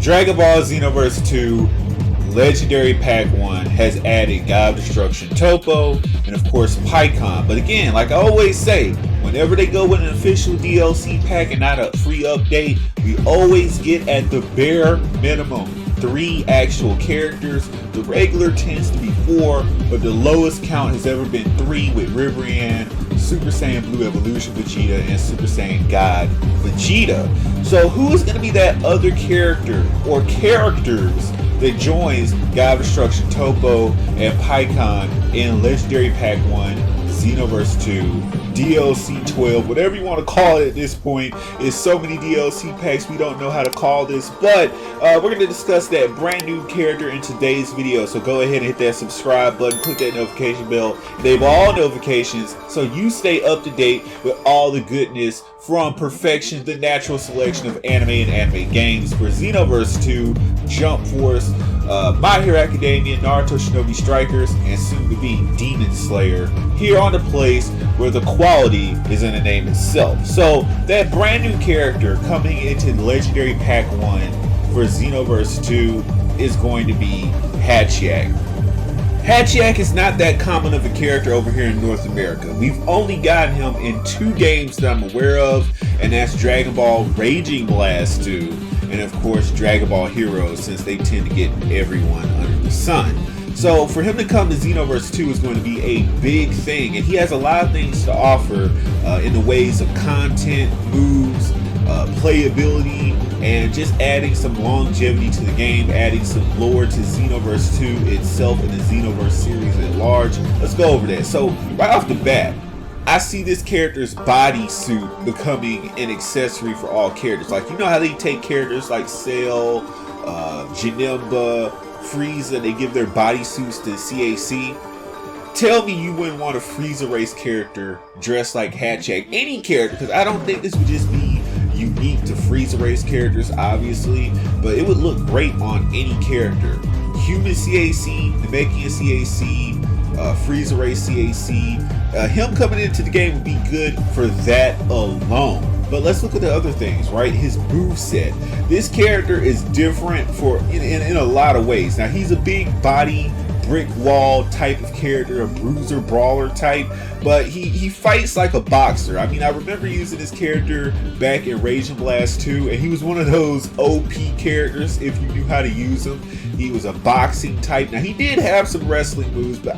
Dragon Ball Xenoverse 2 Legendary Pack 1 has added God of Destruction Topo and of course PARAGON. But again, like I always say, whenever they go with an official DLC pack and not a free update, we always get at the bare minimum 3 actual characters. The regular tends to be 4, but the lowest count has ever been 3 with Ribrianne, Super Saiyan Blue Evolution Vegeta, and Super Saiyan God Vegeta. So who is going to be that other character or characters that joins God of Destruction Topo and PARAGON in Legendary Pack 1, Xenoverse 2, DLC 12, whatever you want to call it at this point? Is so many DLC packs we don't know how to call this, but we're going to discuss that brand new character in today's video. So go ahead and hit that subscribe button, click that notification bell, enable all notifications so you stay up to date with all the goodness from Perfection, the natural selection of anime and anime games for Xenoverse 2, Jump Force, My Hero Academia, Naruto Shinobi Strikers, and soon to be Demon Slayer, here on the place where the quality is in the name itself. So that brand new character coming into Legendary Pack 1 for Xenoverse 2 is going to be Hatchiyak. Hatchiyak is not that common of a character over here in North America. We've only gotten him in 2 games that I'm aware of, and that's Dragon Ball Raging Blast 2 and of course Dragon Ball Heroes, since they tend to get everyone under the sun. So for him to come to Xenoverse 2 is going to be a big thing, and he has a lot of things to offer in the ways of content, moves, playability, and just adding some longevity to the game, adding some lore to Xenoverse 2 itself and the Xenoverse series at large. Let's go over that. So right off the bat, I see this character's bodysuit becoming an accessory for all characters. Like, you know how they take characters like Cell, Janemba, Frieza, they give their bodysuits to CAC. Tell me you wouldn't want a Frieza race character dressed like Hatchiyak. Any character, because I don't think this would just be unique to Frieza race characters, obviously, but it would look great on any character. Human CAC, Namekian CAC, Frieza race CAC. Him coming into the game would be good for that alone. But let's look at the other things, right? His moveset. This character is different in a lot of ways. Now, he's a big body, brick wall type of character, a bruiser brawler type, but he fights like a boxer. I mean, I remember using this character back in Raging Blast 2, and he was one of those OP characters if you knew how to use him. He was a boxing type. Now, he did have some wrestling moves, but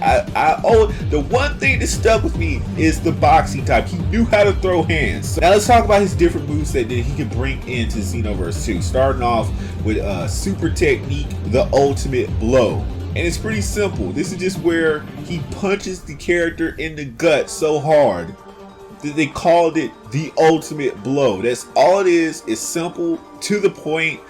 the one thing that stuck with me is the boxing type. He knew how to throw hands. So now let's talk about his different moveset that he can bring into Xenoverse 2. Starting off with super technique, the ultimate blow. And it's pretty simple. This is just where he punches the character in the gut so hard that they called it the ultimate blow. That's all it is. It's simple, to the point.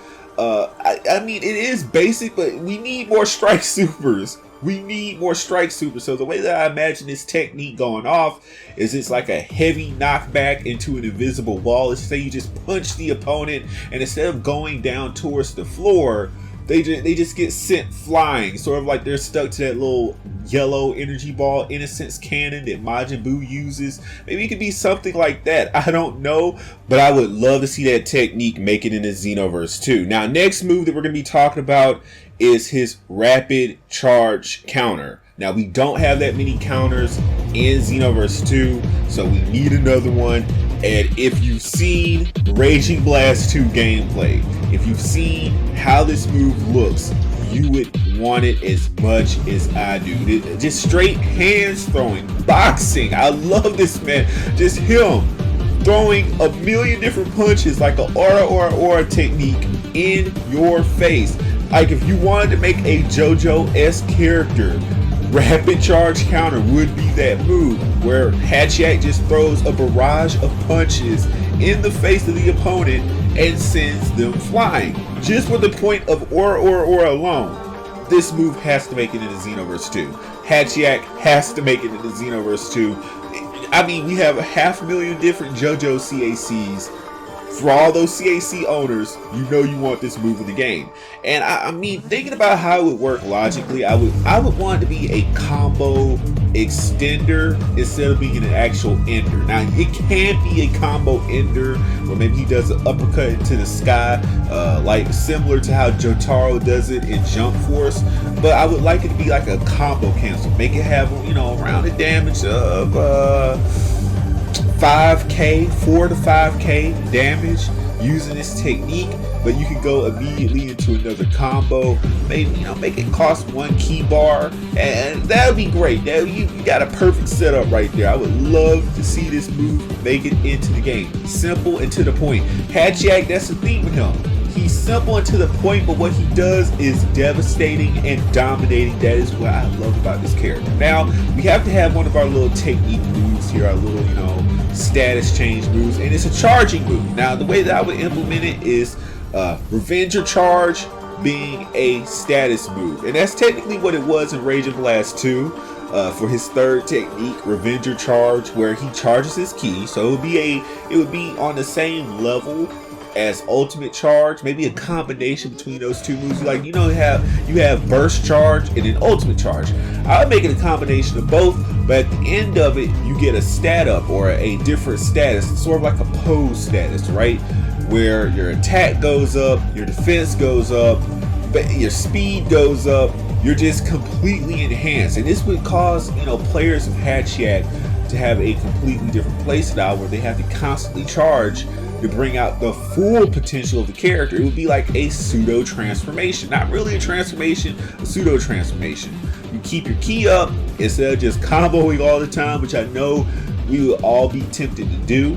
I mean, it is basic, but we need more strike supers. We need more strike supers. So the way that I imagine this technique going off is it's like a heavy knockback into an invisible wall. Let's say you just punch the opponent, and instead of going down towards the floor, they just get sent flying, sort of like they're stuck to that little yellow energy ball innocence cannon that Majin Buu uses. Maybe it could be something like that. I don't know, but I would love to see that technique make it into Xenoverse 2. Now, next move that we're going to be talking about is his rapid charge counter. Now, we don't have that many counters in Xenoverse 2, so we need another one. And if you've seen Raging Blast 2 gameplay, if you've seen how this move looks, you would want it as much as I do. Just straight hands throwing, boxing. I love this, man. Just him throwing a million different punches like an aura technique in your face. Like, if you wanted to make a JoJo-esque character, rapid charge counter would be that move, where Hatchiyak just throws a barrage of punches in the face of the opponent and sends them flying. Just with the point of aura alone, this move has to make it into Xenoverse 2. Hatchiyak has to make it into Xenoverse 2. I mean, we have 500,000 different JoJo CACs. for all those CAC owners, you know you want this move in the game. And I mean, thinking about how it would work logically, I would want it to be a combo extender instead of being an actual ender. Now, it can be a combo ender where maybe he does an uppercut into the sky, like similar to how Jotaro does it in Xenvoerse, but I would like it to be like a combo cancel. Make it have, you know, around the damage of 5k, 4 to 5k damage using this technique, but you can go immediately into another combo. Maybe, you know, make it cost 1 key bar, and that would be great. You got a perfect setup right there. I would love to see this move make it into the game. Simple and to the point. Hatchiyak, that's the theme with him. He's simple and to the point, but what he does is devastating and dominating. That is what I love about this character. Now, we have to have one of our little technique moves here, our little, you know, status change moves, and it's a charging move. Now, the way that I would implement it is Revenger Charge being a status move, and that's technically what it was in Rage of Blast 2 for his third technique, Revenger Charge, where he charges his ki. So it would be on the same level as Ultimate Charge, maybe a combination between those two moves. Like, you know, you have Burst Charge and then Ultimate Charge. I would make it a combination of both, but at the end of it, you get a stat up or a different status. It's sort of like a pose status, right? Where your attack goes up, your defense goes up, but your speed goes up. You're just completely enhanced, and this would cause, you know, players of Hatchiyak to have a completely different playstyle where they have to constantly charge to bring out the full potential of the character. It would be like a pseudo transformation. Not really a transformation, a pseudo transformation. You keep your ki up instead of just comboing all the time, which I know we would all be tempted to do.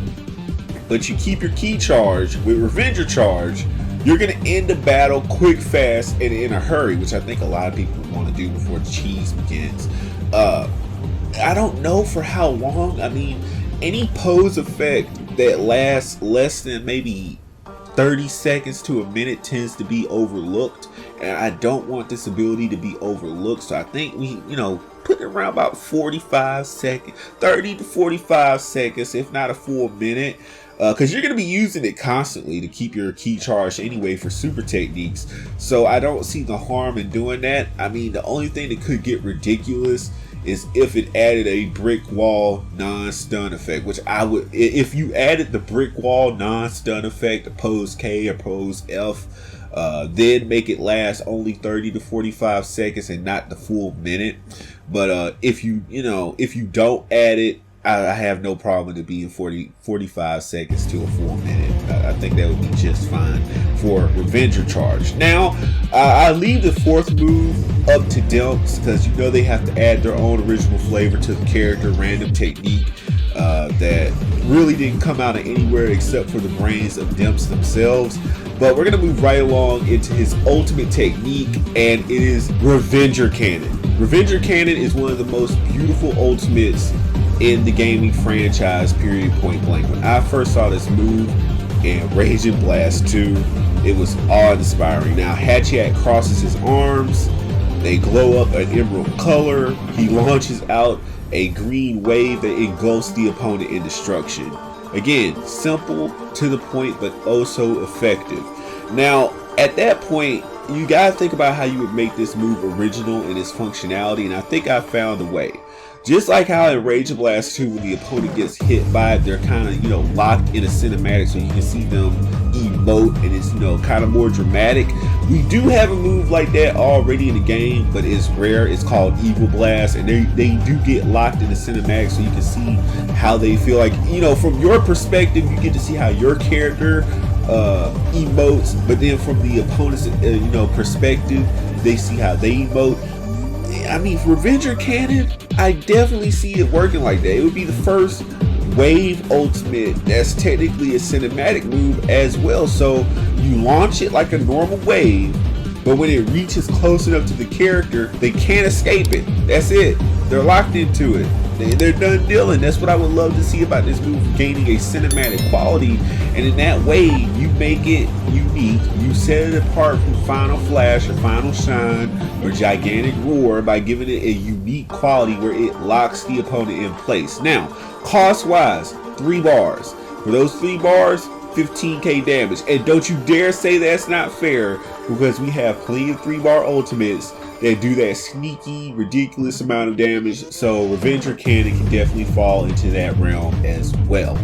But you keep your ki charged with Revenger Charge. You're gonna end the battle quick, fast, and in a hurry, which I think a lot of people want to do before the cheese begins. I don't know for how long. I mean, any pose effect that lasts less than maybe 30 seconds to a minute tends to be overlooked, and I don't want this ability to be overlooked. So I think we, you know, put it around about 45 seconds, 30 to 45 seconds, if not a full minute, because you're going to be using it constantly to keep your ki charged anyway for super techniques. So I don't see the harm in doing that. I mean, the only thing that could get ridiculous is if it added a brick wall non-stun effect, which I would, if you added the brick wall non-stun effect to pose K or pose F, then make it last only 30 to 45 seconds and not the full minute. But if you don't add it, I have no problem with it being 45 seconds to a full minute. I think that would be just fine for Revenger Charge. Now, I leave the fourth move up to Dimps because you know they have to add their own original flavor to the character, random technique that really didn't come out of anywhere except for the brains of Dimps themselves. But we're going to move right along into his ultimate technique, and it is Revenger Cannon. Revenger Cannon is one of the most beautiful ultimates in the gaming franchise, period, point blank. When I first saw this move in Rage and Blast 2, it was awe-inspiring. Now, Hatchiyak crosses his arms, they glow up an emerald color, he launches out a green wave that engulfs the opponent in destruction. Again, simple, to the point, but oh so effective. Now, at that point, you gotta think about how you would make this move original in its functionality, and I think I found a way. Just like how in Rage of Blast 2, when the opponent gets hit by it, they're kind of, you know, locked in a cinematic, so you can see them emote, and it's, you know, kind of more dramatic. We do have a move like that already in the game, but it's rare. It's called Evil Blast, and they do get locked in the cinematic, so you can see how they feel. Like, you know, from your perspective, you get to see how your character emotes, but then from the opponent's perspective, they see how they emote. I mean, for Revenger Cannon, I definitely see it working like that. It would be the first wave ultimate that's technically a cinematic move as well. So you launch it like a normal wave, but when it reaches close enough to the character, they can't escape it. That's it. They're locked into it. They're done dealing. That's what I would love to see about this move, gaining a cinematic quality, and in that way you make it unique. You set it apart from Final Flash or Final Shine or Gigantic Roar by giving it a unique quality where it locks the opponent in place. Now, cost wise, 3 bars. For those 3 bars, 15k damage. And don't you dare say that's not fair, because we have plenty of 3-bar ultimates that do that sneaky, ridiculous amount of damage. So Revenger Cannon can definitely fall into that realm as well.